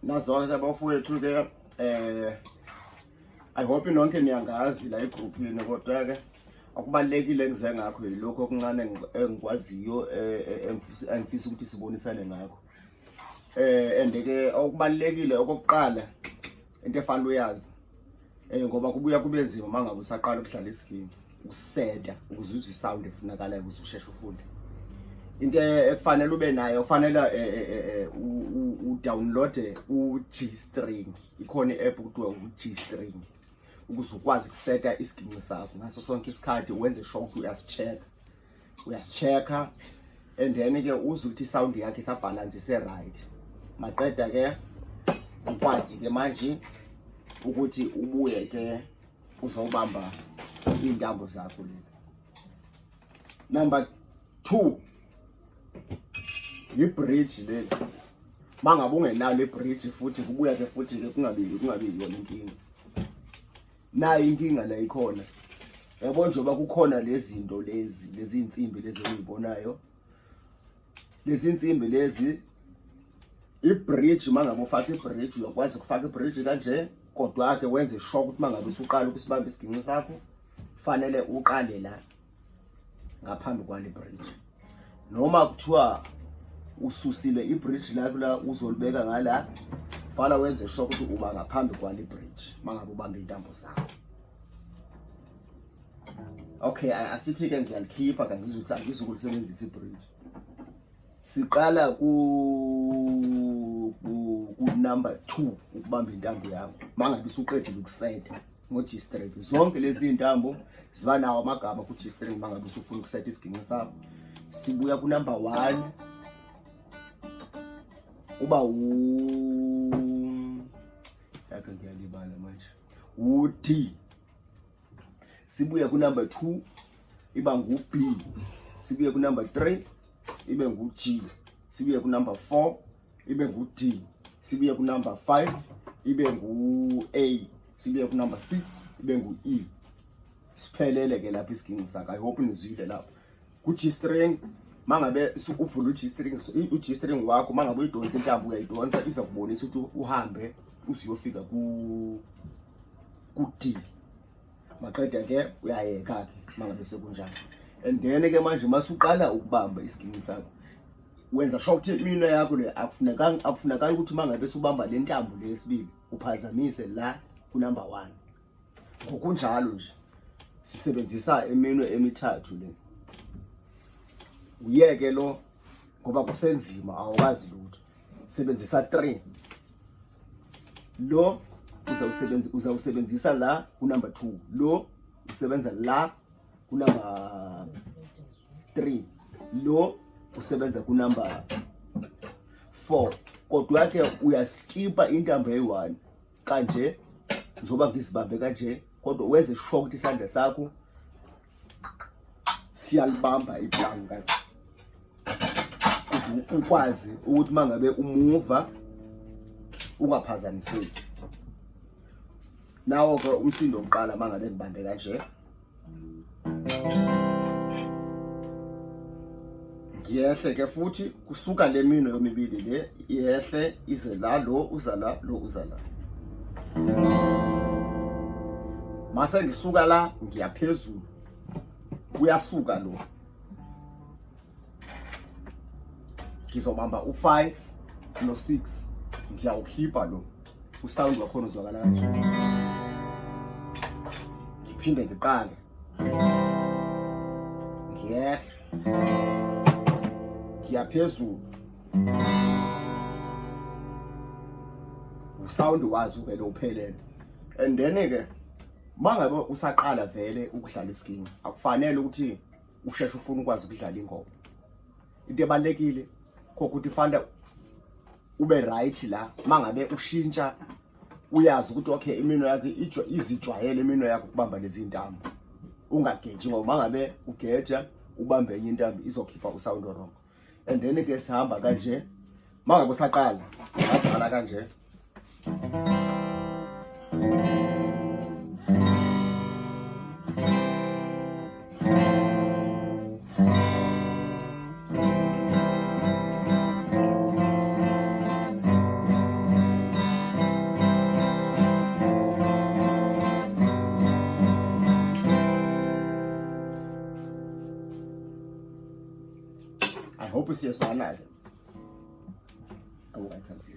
Nazo-ke abafowethu ke I hope nonke niyangazi la egroupini, kodwa-ke akubalulekile engize ngakho yilokho okuncane engikwaziyo engifisa ukuthi sibonisane ngakho. And-ke okubalulekile okokuqala into efanele uyazi ngoba kubuya kube nzima mangabe usaqala ukudlala isiginci ukuseta ukuze uzwe isound efunakalayo ukuze usheshe ufunde. Into ekufanele ube nayo ufanele udownload u-G String. Ikhona i-app kuthiwa u-G String ukuze ukwazi ukuseta isiginci sakho ngaso sonke isikhathi, wenze sure ukuthi uyasichecka and then ke uzwe ukuthi isound yakhe isabalance ise-right. Maqeda ke ukwazi ke manje ukuthi ubuye ke uzobamba intambo zakho lezi. Number 2, i-bridge leli. Mangabe ungenalo i-bridge futhi kubuya ke futhi ke kungabi yiyona inkinga. Nayi inkinga la ikhona. Yabo njengoba kukhona lezi zinto lezi insimbi lezi oyibonayo. Lezi insimbi lezi i-bridge mangabe ufaka i-bridge uyakwazi ukufaka i-bridge kanje, kodwa ke wenze sure ukuthi mangabe usuqala ukusibamba isiginci sakho fanele uqale la ngaphambi kwale bridge. Noma kuthiwa ususile i-bridge la uzolibeka ngala, fala wenze sure ukuthi uba ngaphambi kwale bridge mangabe ubamba intambo zakho. Okay, asithi ke ngiyalikhipha ngizokulisebenzisa i-bridge. Siqala ku number 2 ukubamba intambo yakho mangabe usuqedile ukuseta ngo-G String. Zonke lezi intambo ziba nawo amagama ku-G String mangabe usufuna ukuseta isiginci sakho. Sibuya ku number 1 uba yakhe ngiyalibala manje u-D. Sibuya ku number 2 iba ngu-B. Sibuya ku number 3 ibe ngu-G. Sibuya ku number 4 ibe ngu-D. Sibuya ku number 5 ibe ngu-A. Sibuya ku number 6 ibe ngu-E. Siphelele ke lapha isiginci sakho. I hope nizwile lapha ku-G String. Mangabe uvula u-G String wakho, mangabe uyidonsa intambo uyayidonsa iza kubonisa ukuthi uhambe usiyofika ku-D. Maqeda ke uyayeka ke mangabe sekunjalo. And then ke manje masuqala ukubamba isiginci sakho wenza sure ukuthi imino yakho le akufunakanga ukuthi mangabe subamba le ntambo lesibili uphazamise la ku number 1. Ngokunjalo nje sisebenzisa imino emithathu le. Uyeke lo ngoba kusenzima awukazi lutho. Sebenzisa 3. Lo uzawusebenzisa la ku number 2. Lo usebenza la ku number 3. Lo usebenza ku number 4. Kodwa ke uyaskipa intambo eyi-1 kanje njoba ngisibambe kanje, kodwa wenze sure ukuthi isandla sakho siyalibamba iplanka ukwazi ukuthi mangabe umuva ungaphazamiseki. Nawo ke umsindo oqala mangabe ngibambe kanje, ngiyehle ke futhi kusuka le mino yomibili le iyehle ize la, lo uza la, lo uza la. Mase ngisuka la ngiyaphezulu uyasuka lo, ngizobamba u5 no6 ngiyawukhipha lo usound wakhona uzwakala kanje. Ngiphinde ngiqale ngiyehla ngiyaphezulu usound wazi vele uphelele. And then ke mangabe usaqala vele ukudlala isiginci akufanele ukuthi usheshe ufuna ukwazi ukudlala ingoma. Into ebalekile kokuthi fanele ube right la mangabe ushintsha uyazi ukuthi okay imino yakhe izijwayele imino yakhe ukubamba lezi intambo. Ungageji ngoba mangabe ugeja ubambe enye intambo izokhipha usound wrong. And then ke sihamba kanje mangabe usaqala ngabhala kanje. I hope siyezwana ke. I can't see.